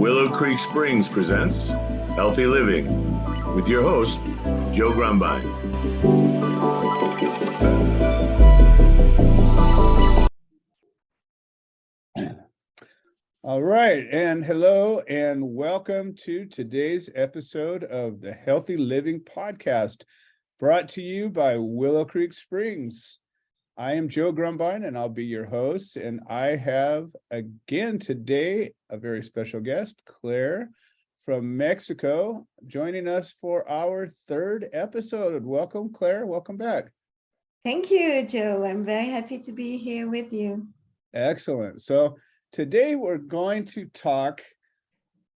Willow Creek Springs presents Healthy Living with your host, Joe Grumbine. All right, and hello and welcome to today's episode of the Healthy Living Podcast, brought to you by Willow Creek Springs. I am Joe Grumbine, and I'll be your host, and I have again today a very special guest, Claire from Mexico, joining us for our third episode. Welcome, Claire. Welcome back. Thank you, Joe. I'm very happy to be here with you. Excellent. So today we're going to talk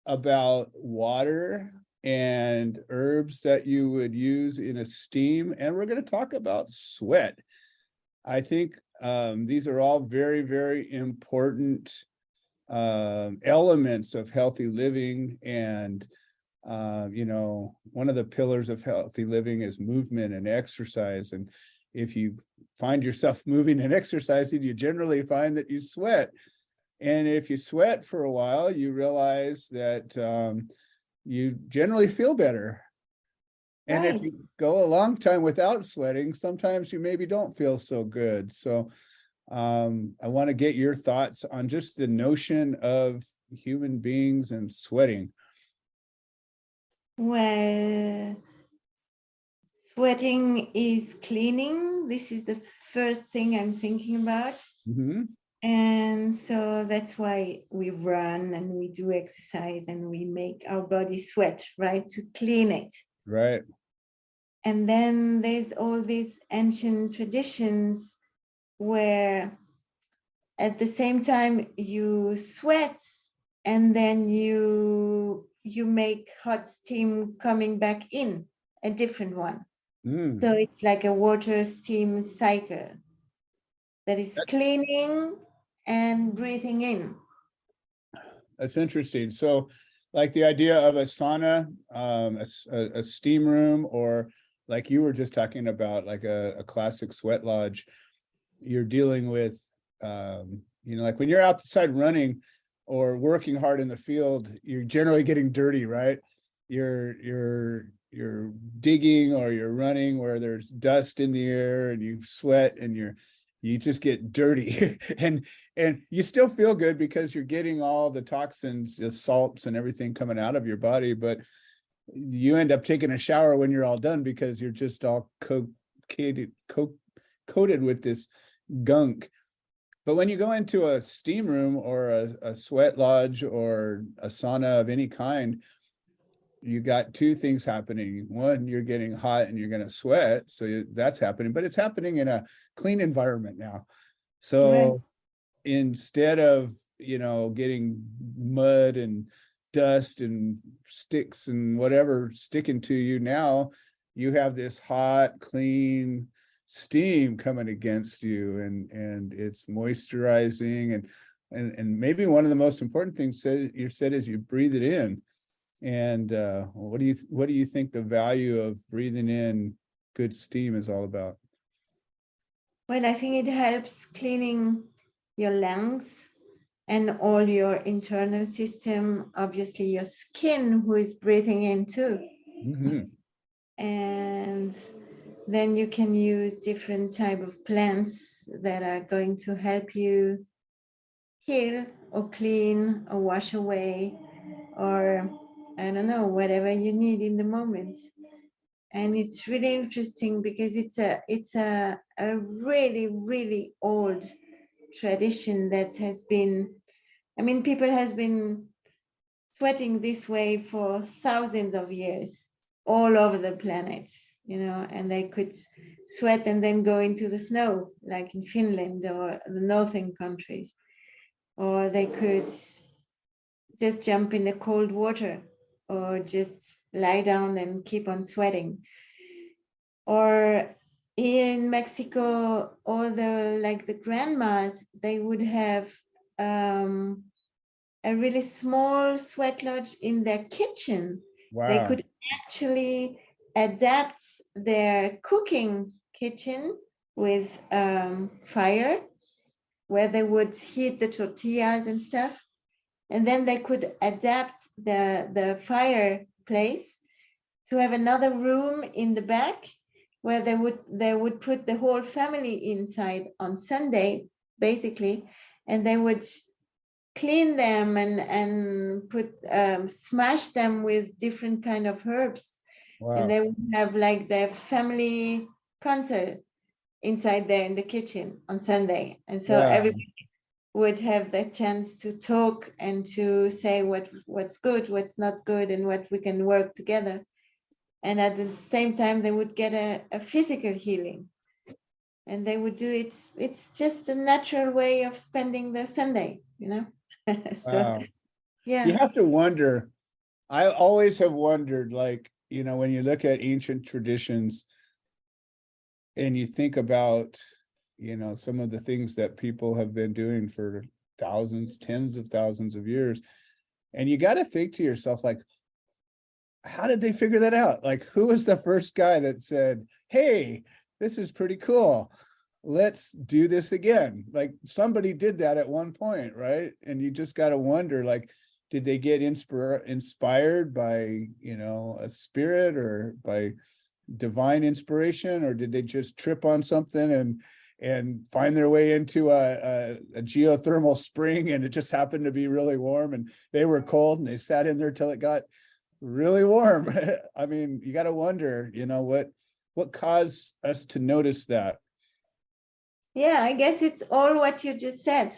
about water and herbs that you would use in a steam, and we're going to talk about sweat. I think these are all very, very important elements of healthy living. And, one of the pillars of healthy living is movement and exercise. And if you find yourself moving and exercising, you generally find that you sweat. And if you sweat for a while, you realize that you generally feel better. And Right. if you go a long time without sweating, sometimes you maybe don't feel so good. So I want to get your thoughts on just the notion of human beings and sweating. Well, sweating is cleaning. This is the first thing I'm thinking about. Mm-hmm. And so that's why we run and we do exercise and we make our body sweat, right? To clean it. Right. And then there's all these ancient traditions where at the same time you sweat and then you make hot steam coming back in, a different one. So it's like a water steam cycle that is cleaning and breathing in. That's interesting. So like the idea of a sauna, a steam room, or like you were just talking about, like a classic sweat lodge, you're dealing with, like when you're outside running or working hard in the field, you're generally getting dirty, right? You're digging or you're running where there's dust in the air and you sweat and you just get dirty and you still feel good because you're getting all the toxins, the salts and everything coming out of your body, but you end up taking a shower when you're all done because you're just all coated with this gunk. But when you go into a steam room or a sweat lodge or a sauna of any kind, you got two things happening. One, you're getting hot and you're going to sweat. So that's happening, but it's happening in a clean environment now. So Right. Instead of, getting mud and dust and sticks and whatever sticking to you, now you have this hot, clean steam coming against you, and it's moisturizing. And maybe one of the most important things you said is you breathe it in. And what do you think the value of breathing in good steam is all about? Well, I think it helps cleaning your lungs and all your internal system, obviously your skin, who is breathing in too. Mm-hmm. And then you can use different type of plants that are going to help you heal or clean or wash away, or I don't know, whatever you need in the moment. And it's really interesting because it's a really, really old tradition that has been, people has been sweating this way for thousands of years all over the planet, and they could sweat and then go into the snow, like in Finland or the northern countries, or they could just jump in the cold water or just lie down and keep on sweating. Or here in Mexico, all the grandmas, they would have a really small sweat lodge in their kitchen. Wow. They could actually adapt their cooking kitchen with fire, where they would heat the tortillas and stuff. And then they could adapt the fireplace to have another room in the back where they would put the whole family inside on Sunday, basically, and they would clean them and put smash them with different kind of herbs. Wow. And they would have like their family concert inside there in the kitchen on Sunday. And so Wow. everybody would have the chance to talk and to say what's good, what's not good, and what we can work together. And at the same time, they would get a physical healing. And they would do it. It's just a natural way of spending the Sunday, you know? So, Wow. yeah. You have to wonder. I always have wondered, like, you know, when you look at ancient traditions and you think about, you know, some of the things that people have been doing for thousands, tens of thousands of years, and you got to think to yourself, like, how did they figure that out? Like, who was the first guy that said, hey, this is pretty cool, let's do this again? Like, somebody did that at one point, right? And you just got to wonder, like, did they get inspired by, you know, a spirit or by divine inspiration, or did they just trip on something and find their way into a geothermal spring, and it just happened to be really warm and they were cold and they sat in there till it got really warm? I mean, you got to wonder, you know, what caused us to notice that? Yeah, I guess it's all what you just said.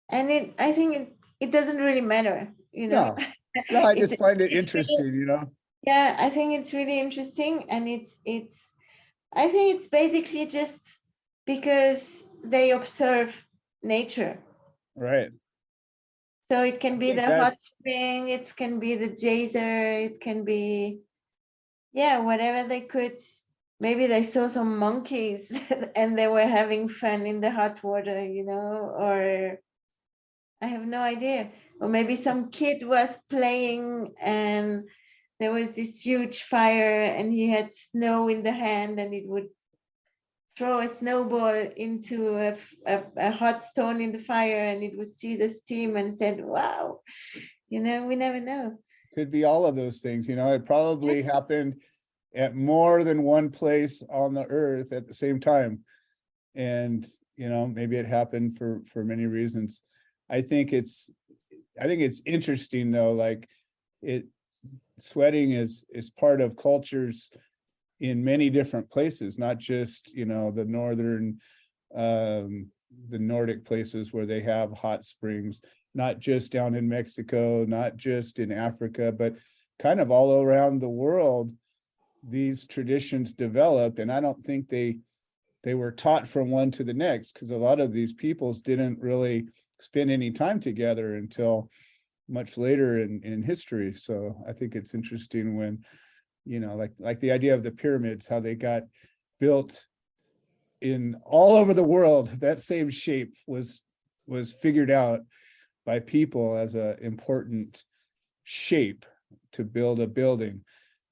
And I think it doesn't really matter, you know. No, I It- just find it it's interesting, really- you know. yeah, I think it's really interesting, and I think it's basically just because they observe nature. Right. So it can be think the hot that's- spring, it can be the geyser, it can be, yeah, whatever they could. Maybe they saw some monkeys and they were having fun in the hot water, you know, or I have no idea. Or maybe some kid was playing and there was this huge fire and he had snow in the hand and it would throw a snowball into a hot stone in the fire and it would see the steam and said, wow, you know, we never know. Could be all of those things, you know. It probably happened at more than one place on the earth at the same time, and you know, maybe it happened for many reasons. I think it's interesting though, like, sweating is part of cultures in many different places, not just, you know, the Nordic places where they have hot springs, not just down in Mexico, not just in Africa, but kind of all around the world. These traditions developed, and I don't think they were taught from one to the next, because a lot of these peoples didn't really spend any time together until much later in history. So I think it's interesting when, you know, like the idea of the pyramids, how they got built in all over the world. That same shape was figured out by people as a important shape to build a building,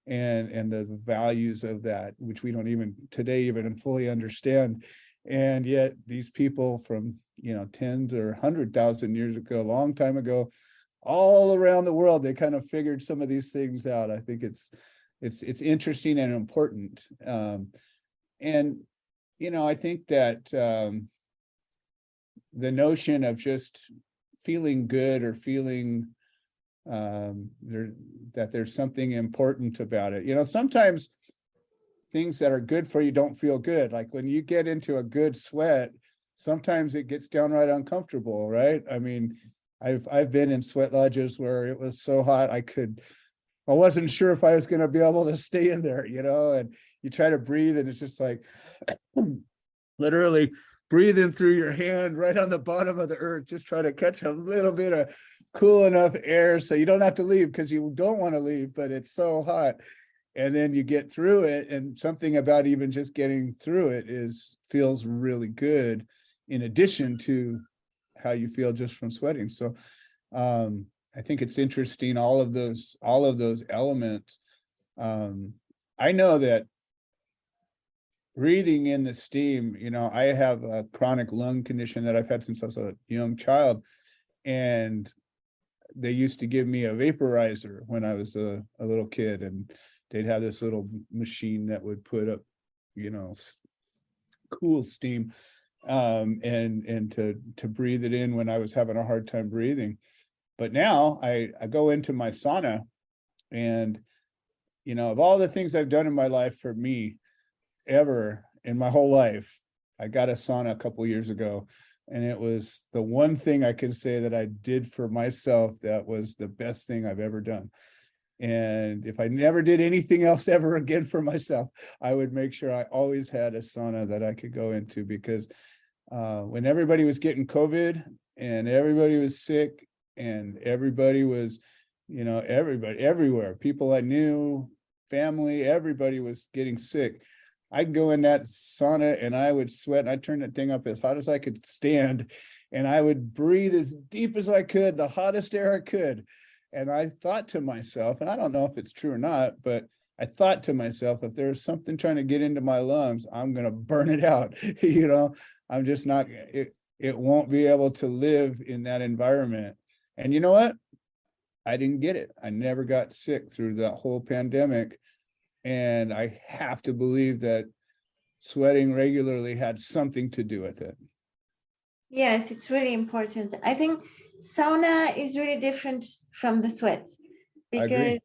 and the values of that, which we don't even today even fully understand. And yet these people from, you know, tens or 100,000 years ago, a long time ago, all around the world, they kind of figured some of these things out. I think it's interesting and important. And, you know, I think that the notion of just feeling good or feeling that there's something important about it. You know, sometimes things that are good for you don't feel good. Like when you get into a good sweat, sometimes it gets downright uncomfortable, right? I mean, I've been in sweat lodges where it was so hot I wasn't sure if I was going to be able to stay in there, you know, and you try to breathe and it's just like literally breathing through your hand right on the bottom of the earth, just try to catch a little bit of cool enough air so you don't have to leave, because you don't want to leave, but it's so hot. And then you get through it, and something about even just getting through it feels really good, in addition to how you feel just from sweating. So I think it's interesting, all of those elements. I know that breathing in the steam, you know, I have a chronic lung condition that I've had since I was a young child, and they used to give me a vaporizer when I was a little kid, and they'd have this little machine that would put up, cool steam, and to breathe it in when I was having a hard time breathing. But now I go into my sauna, and of all the things I've done in my life for me ever in my whole life, I got a sauna a couple years ago, and it was the one thing I can say that I did for myself that was the best thing I've ever done. And if I never did anything else ever again for myself, I would make sure I always had a sauna that I could go into, because when everybody was getting COVID and everybody was sick and everybody was, everybody everywhere, people I knew, family, everybody was getting sick, I'd go in that sauna and I would sweat, and I'd turn that thing up as hot as I could stand, and I would breathe as deep as I could, the hottest air I could. And I thought to myself, and I don't know if it's true or not, but I thought to myself, if there's something trying to get into my lungs, I'm going to burn it out. I'm just not, it won't be able to live in that environment. And you know what? I didn't get it. I never got sick through that whole pandemic. And I have to believe that sweating regularly had something to do with it. Yes, it's really important. I think sauna is really different from the sweat, because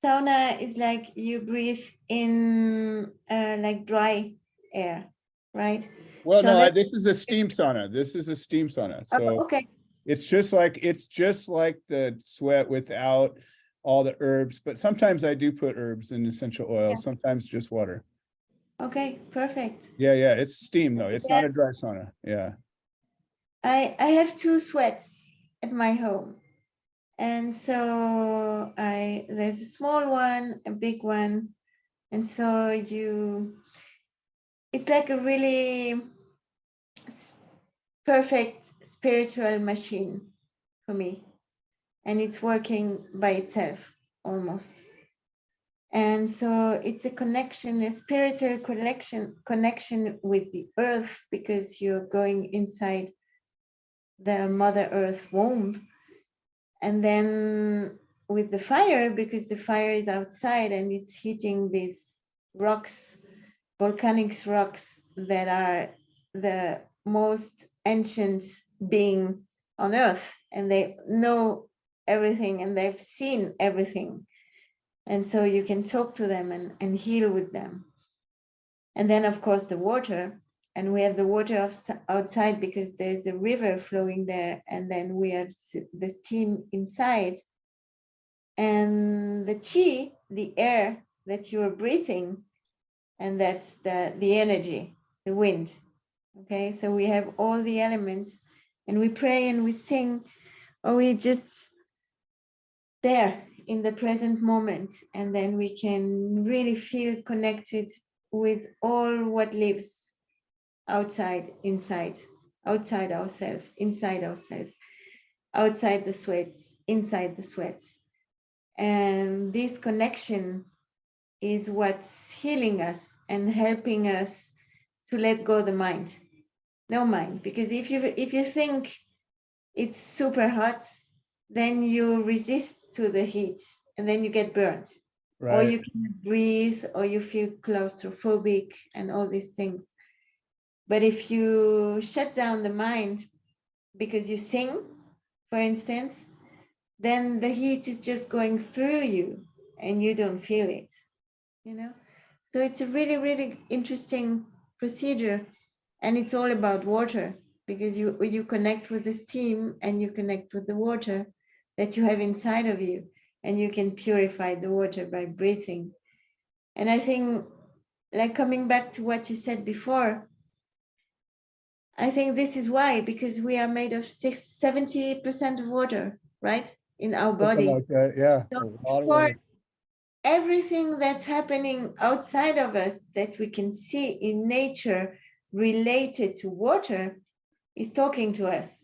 sauna is like you breathe in like dry air, right? Well, So no, this is a steam sauna. This is a steam sauna. So okay. it's just like the sweat without all the herbs, but sometimes I do put herbs and essential oil, Yeah. sometimes just water. Okay, perfect. Yeah, it's steam though. It's not a dry sauna. Yeah. I have 2 sweats at my home. And so there's a small one, a big one. And so it's like a really perfect spiritual machine for me. And it's working by itself almost. And so it's a connection, a spiritual connection with the earth, because you're going inside the Mother Earth womb. And then with the fire, because the fire is outside and it's hitting these rocks, volcanic rocks that are the most ancient being on earth, and they know everything and they've seen everything. And so you can talk to them and heal with them. And then, of course, the water. And we have the water outside because there's a river flowing there. And then we have the steam inside. And the chi, the air that you are breathing, and that's the energy, the wind. Okay, so we have all the elements, and we pray and we sing, or we just there in the present moment. And then we can really feel connected with all what lives outside, inside, outside ourselves, inside ourselves, outside the sweat, inside the sweat. And this connection is what's healing us and helping us to let go the mind. No mind, because if you think it's super hot, then you resist to the heat and then you get burnt. Right. Or you can't breathe, or you feel claustrophobic and all these things. But if you shut down the mind because you sing, for instance, then the heat is just going through you and you don't feel it, So it's a really, really interesting procedure. And it's all about water, because you connect with the steam and you connect with the water that you have inside of you, and you can purify the water by breathing. And I think, like, coming back to what you said before, I think this is why, because we are made of 70% of water, right? In our body. Like that, yeah. So of course, everything that's happening outside of us that we can see in nature related to water is talking to us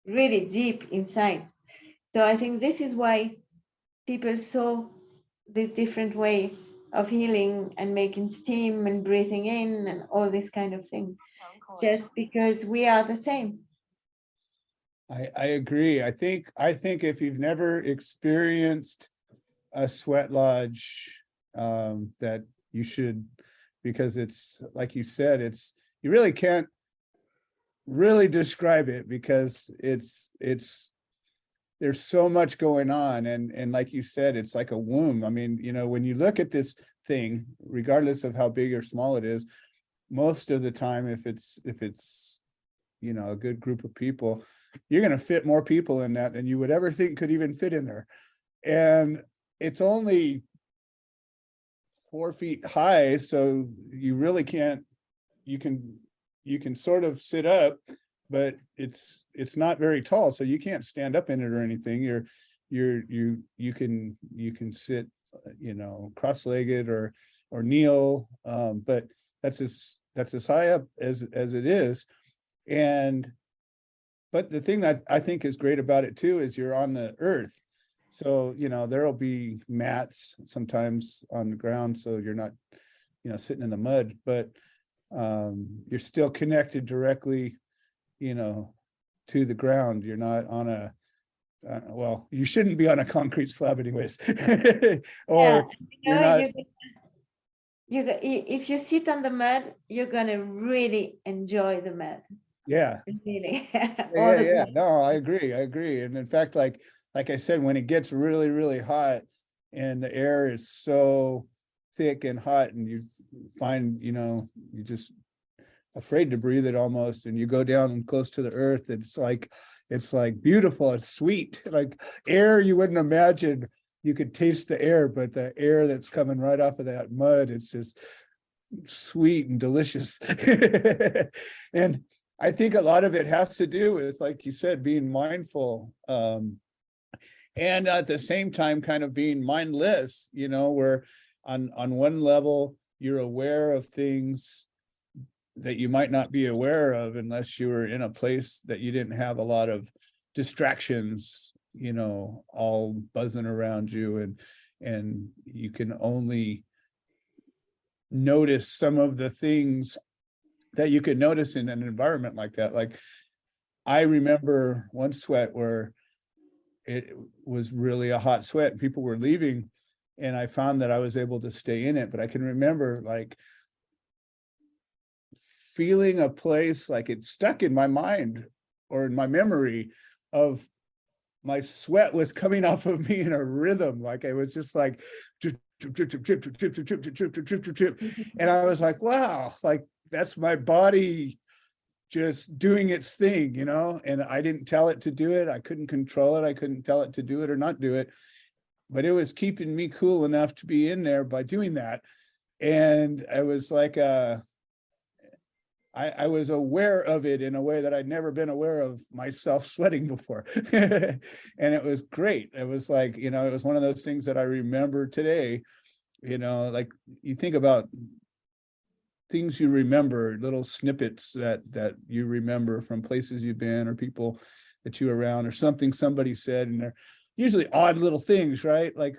really deep inside. So I think this is why people saw this different way of healing and making steam and breathing in and all this kind of thing, just because we are the same. I agree. I think if you've never experienced a sweat lodge, that you should, because it's like you said, you really can't really describe it, because there's so much going on, and like you said, it's like a womb. I mean, when you look at this thing, regardless of how big or small it is, most of the time, if it's a good group of people, you're going to fit more people in that than you would ever think could even fit in there. And it's only 4 feet high, so you really can't, you can sort of sit up, but it's not very tall, so you can't stand up in it or anything. You can sit, cross-legged or kneel, but that's as high up as it is. But the thing that I think is great about it too is you're on the earth. So, there'll be mats sometimes on the ground, so you're not, sitting in the mud, but you're still connected directly, to the ground. You're not on well, you shouldn't be on a concrete slab anyways. Or you're not. If you sit on the mud, you're gonna really enjoy the mud. Yeah. Really. Yeah. No, I agree. And in fact, like I said, when it gets really, really hot and the air is so thick and hot, and you find, you're just afraid to breathe it almost, and you go down close to the earth, it's like beautiful, it's sweet, like air you wouldn't imagine. You could taste the air, but the air that's coming right off of that mud, it's just sweet and delicious. And I think a lot of it has to do with, like you said, being mindful, and at the same time kind of being mindless, where on one level you're aware of things that you might not be aware of unless you were in a place that you didn't have a lot of distractions, all buzzing around you, and you can only notice some of the things that you could notice in an environment like that. Like, I remember one sweat where it was really a hot sweat and people were leaving, and I found that I was able to stay in it. But I can remember like feeling a place, like it stuck in my mind or in my memory of my sweat was coming off of me in a rhythm. Like it was just like drip, drip, drip, drip, drip, drip, drip, drip, drip, drip, drip, drip, drip. And I was like, wow, like that's my body just doing its thing, and I didn't tell it to do it. I couldn't control it. I couldn't tell it to do it or not do it, but it was keeping me cool enough to be in there by doing that. And I was like, I was aware of it in a way that I'd never been aware of myself sweating before. And it was great. It was like, it was one of those things that I remember today, like you think about things you remember, little snippets that you remember from places you've been or people that you were around, or something somebody said, and they're usually odd little things, right? Like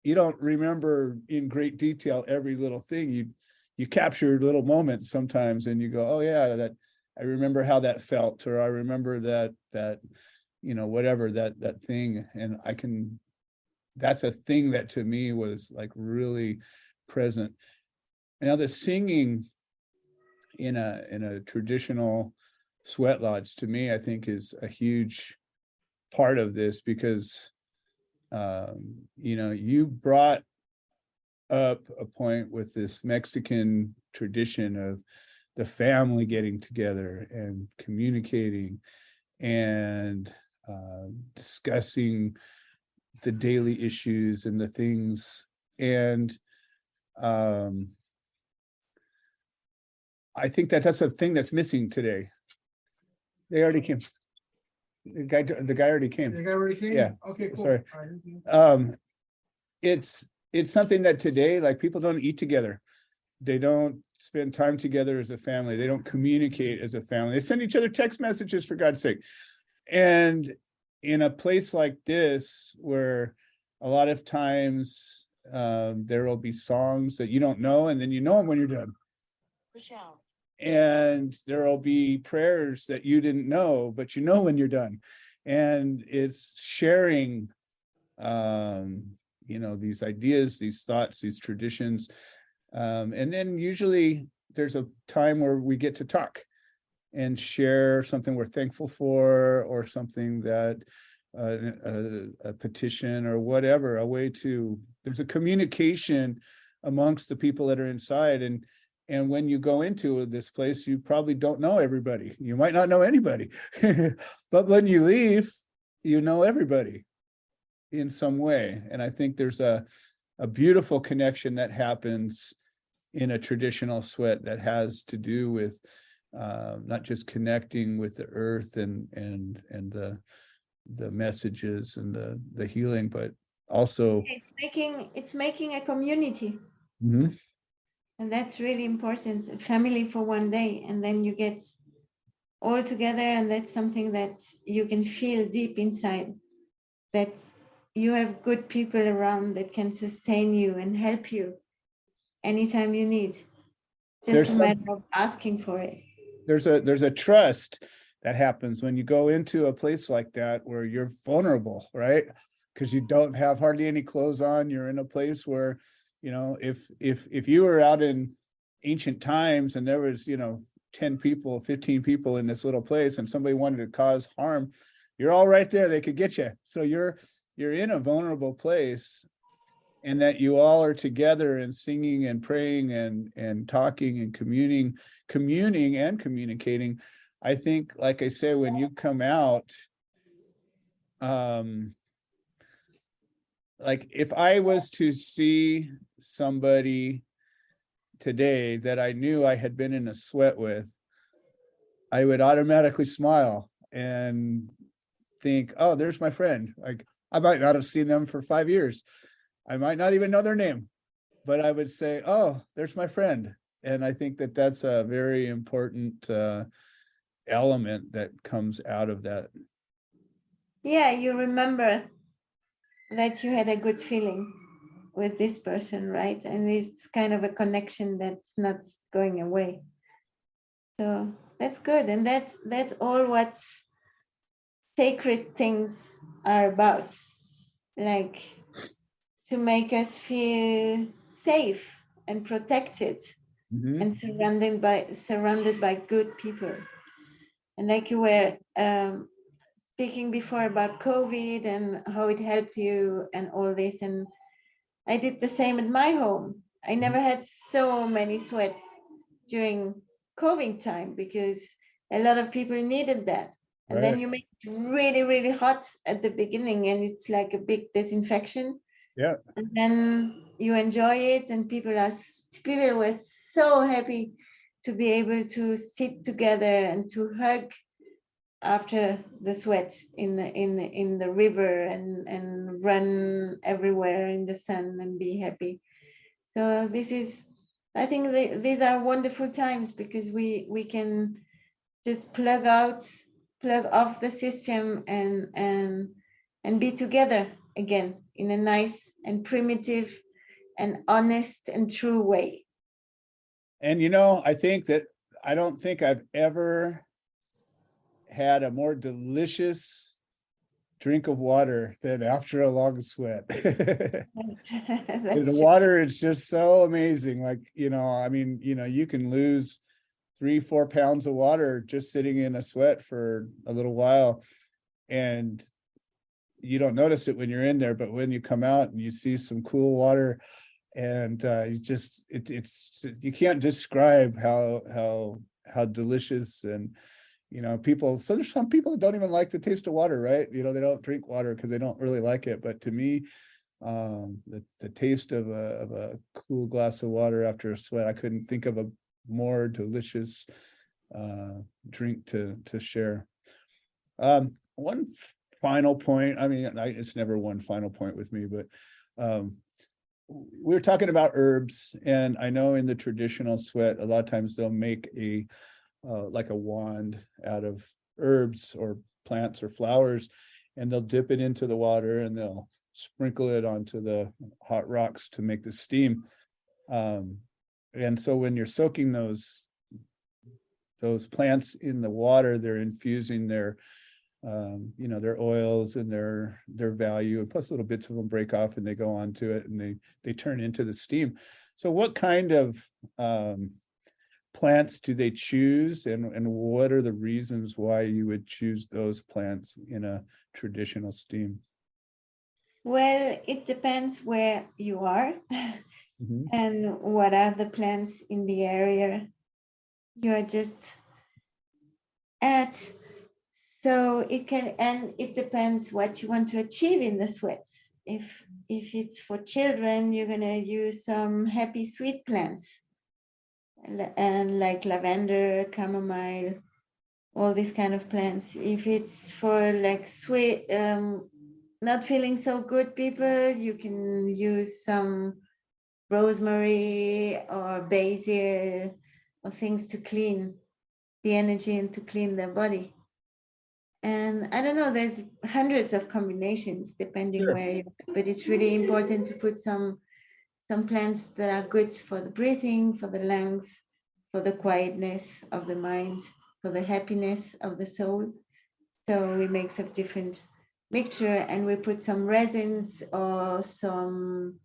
you don't remember in great detail every little thing. You capture little moments sometimes, and you go, oh yeah, that I remember how that felt, or I remember that whatever that thing. And that's a thing that to me was like really present. Now the singing in a traditional sweat lodge, to me, I think is a huge part of this, because you brought up a point with this Mexican tradition of the family getting together and communicating and discussing the daily issues and the things. And I think that's a thing that's missing today. They already came. The guy already came. The guy already came? Yeah. Okay, cool. Sorry. All right. It's something that today, like, people don't eat together. They don't spend time together as a family. They don't communicate as a family. They send each other text messages, for God's sake. And in a place like this, where a lot of times there will be songs that you don't know, and then you know them when you're done. Michelle. And there will be prayers that you didn't know, but you know when you're done. and it's sharing, these ideas, these thoughts, these traditions. And then usually there's a time where we get to talk and share something we're thankful for, or something that a petition or whatever, a way to, there's a communication amongst the people that are inside. And when you go into this place, you probably don't know everybody. You might not know anybody, but when you leave, you know everybody in some way. And I think there's a beautiful connection that happens in a traditional sweat that has to do with not just connecting with the earth and the messages and the healing, but also it's making a community. Mhm. And that's really important. A family for one day, and then you get all together, and that's something that you can feel deep inside, that you have good people around that can sustain you and help you anytime you need. Just a matter of asking for it. There's a trust that happens when you go into a place like that, where you're vulnerable, right? Because you don't have hardly any clothes on. You're in a place where, if you were out in ancient times and there was, 10 people, 15 people in this little place, and somebody wanted to cause harm, you're all right there. They could get you. So you're in a vulnerable place, and that you all are together and singing and praying and talking and communing and communicating. I think, like I say, when you come out, like if I was to see somebody today that I knew I had been in a sweat with, I would automatically smile and think, oh, there's my friend. Like, I might not have seen them for 5 years. I might not even know their name, but I would say, oh, there's my friend. And I think that that's a very important element that comes out of that. Yeah, you remember that you had a good feeling with this person, right? And it's kind of a connection that's not going away. So that's good. And that's all what sacred things are about. Like, to make us feel safe and protected, Mhm. and surrounded by good people. And like you were speaking before about COVID and how it helped you and all this, and I did the same at my home. I never had so many sweats during COVID time, because a lot of people needed that. And then you make it really, really hot at the beginning, and it's like a big disinfection. Yeah. And then you enjoy it, and people were so happy to be able to sit together and to hug after the sweat in the river and run everywhere in the sun and be happy. So I think these are wonderful times, because we can just plug off the system and be together again in a nice and primitive and honest and true way. And I don't think I've ever had a more delicious drink of water than after a long sweat. The water is just so amazing. Like, you can lose 3-4 pounds of water just sitting in a sweat for a little while, and you don't notice it when you're in there, but when you come out and you see some cool water, and you can't describe how delicious. And so there's some people that don't even like the taste of water, right? They don't drink water because they don't really like it. But to me, the taste of a cool glass of water after a sweat, I couldn't think of a more delicious drink to share. One final point, it's never one final point with me, but we were talking about herbs, and I know in the traditional sweat, a lot of times they'll make like a wand out of herbs or plants or flowers, and they'll dip it into the water and they'll sprinkle it onto the hot rocks to make the steam. And so when you're soaking those plants in the water, they're infusing their their oils and their value, and plus little bits of them break off and they go onto it and they turn into the steam. So what kind of plants do they choose, and what are the reasons why you would choose those plants in a traditional steam? Well, it depends where you are Mhm. and what are the plants in the area you are just at. So it can, and it depends what you want to achieve in the sweats. If it's for children, you're gonna use some happy sweet plants, and like lavender, chamomile, all these kind of plants. If it's for like sweet, not feeling so good people, you can use some rosemary or basil or things to clean the energy and to clean their body. And I don't know, there's hundreds of combinations depending Sure. where you are, but it's really important to put some plants that are good for the breathing, for the lungs, for the quietness of the mind, for the happiness of the soul. So we make some different mixture, and we put some resins or some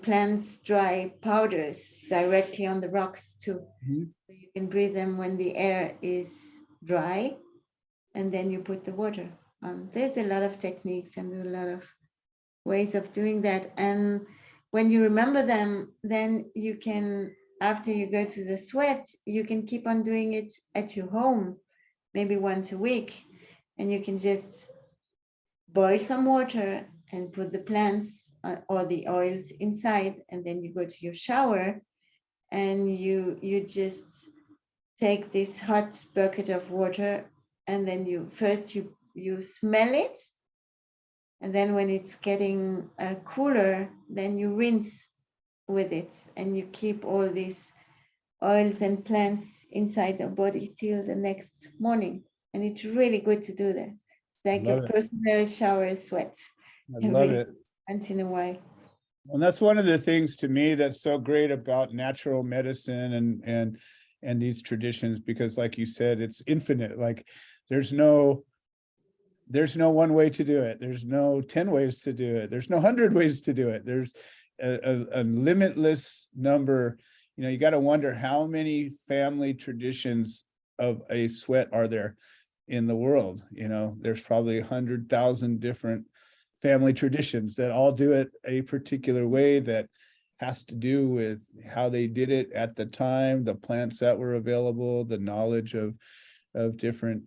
plants dry powders directly on the rocks too. Mhm. So you can breathe them when the air is dry, and then you put the water on. There's a lot of techniques and a lot of ways of doing that. And when you remember them, then you can, after you go to the sweat, you can keep on doing it at your home, maybe once a week. And you can just boil some water and put the plants or the oils inside, and then you go to your shower and you just take this hot bucket of water, and then you smell it, and then when it's getting cooler, then you rinse with it, and you keep all these oils and plants inside the body till the next morning. And it's really good to do that. It's like a Love it. personal shower sweat I love every it. once in a while. And that's one of the things to me that's so great about natural medicine and these traditions, because like you said, it's infinite. Like there's no one way to do it. There's no 10 ways to do it. There's no 100 ways to do it. There's a limitless number. You got to wonder how many family traditions of a sweat are there in the world. There's probably 100,000 different family traditions that all do it a particular way that has to do with how they did it at the time, the plants that were available, the knowledge of different,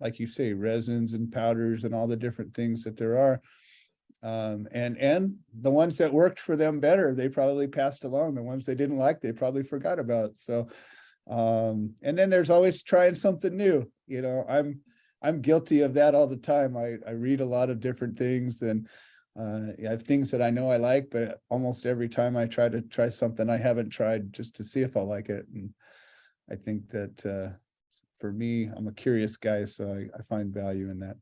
like you say, resins and powders and all the different things that there are. And the ones that worked for them better, they probably passed along. The ones they didn't like, they probably forgot about. So, and then there's always trying something new. I'm guilty of that all the time. I read a lot of different things, and I have things that I know I like, but almost every time I try to try something I haven't tried just to see if I like it. And I think that for me, I'm a curious guy, so I find value in that.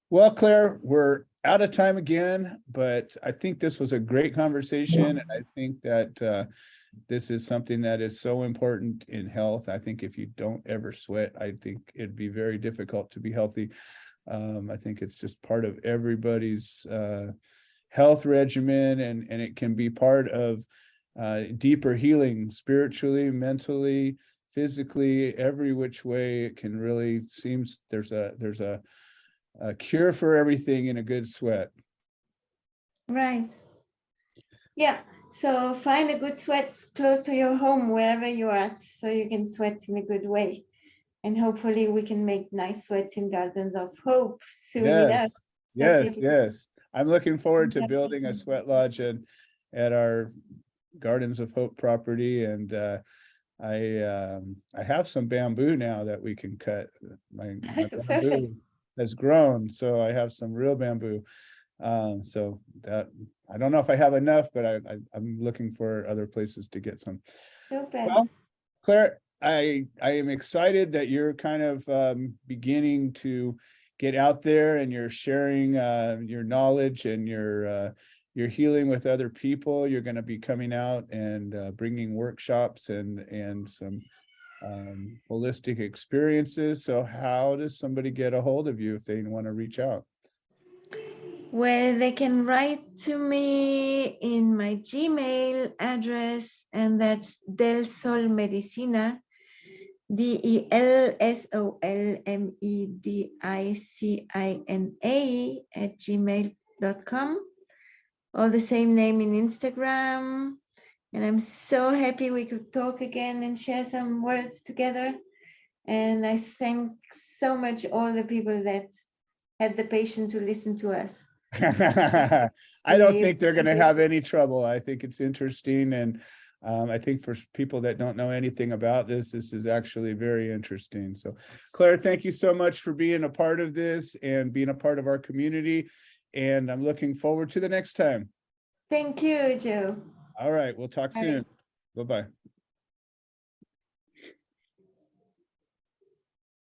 Well, Claire, we're out of time again, but I think this was a great conversation. And I think that this is something that is so important in health. I think if you don't ever sweat, I think it'd be very difficult to be healthy. I think it's just part of everybody's health regimen, and it can be part of deeper healing spiritually, mentally, physically, every which way. It can really seems there's a cure for everything in a good sweat. Right. Yeah. So find a good sweat close to your home, wherever you are, so you can sweat in a good way. And hopefully we can make nice sweats in Gardens of Hope soon enough. Yes. I'm looking forward to building a sweat lodge at our Gardens of Hope property. And I have some bamboo now that we can cut. My bamboo has grown, so I have some real bamboo. So that I don't know if I have enough, but I'm looking for other places to get some. Super. Well, Claire, I am excited that you're kind of beginning to get out there and you're sharing your knowledge and your healing with other people. You're going to be coming out and bringing workshops and some holistic experiences. So how does somebody get a hold of you if they want to reach out? Well, they can write to me in my Gmail address, and that's Del Sol Medicina, DelSolMedicina @gmail.com, or the same name in Instagram. And I'm so happy we could talk again and share some words together. And I thank so much all the people that had the patience to listen to us. I don't think they're going to have any trouble. I think it's interesting. And I think for people that don't know anything about this, this is actually very interesting. So Claire, thank you so much for being a part of this and being a part of our community. And I'm looking forward to the next time. Thank you, Joe. All right. We'll talk soon. Bye-bye.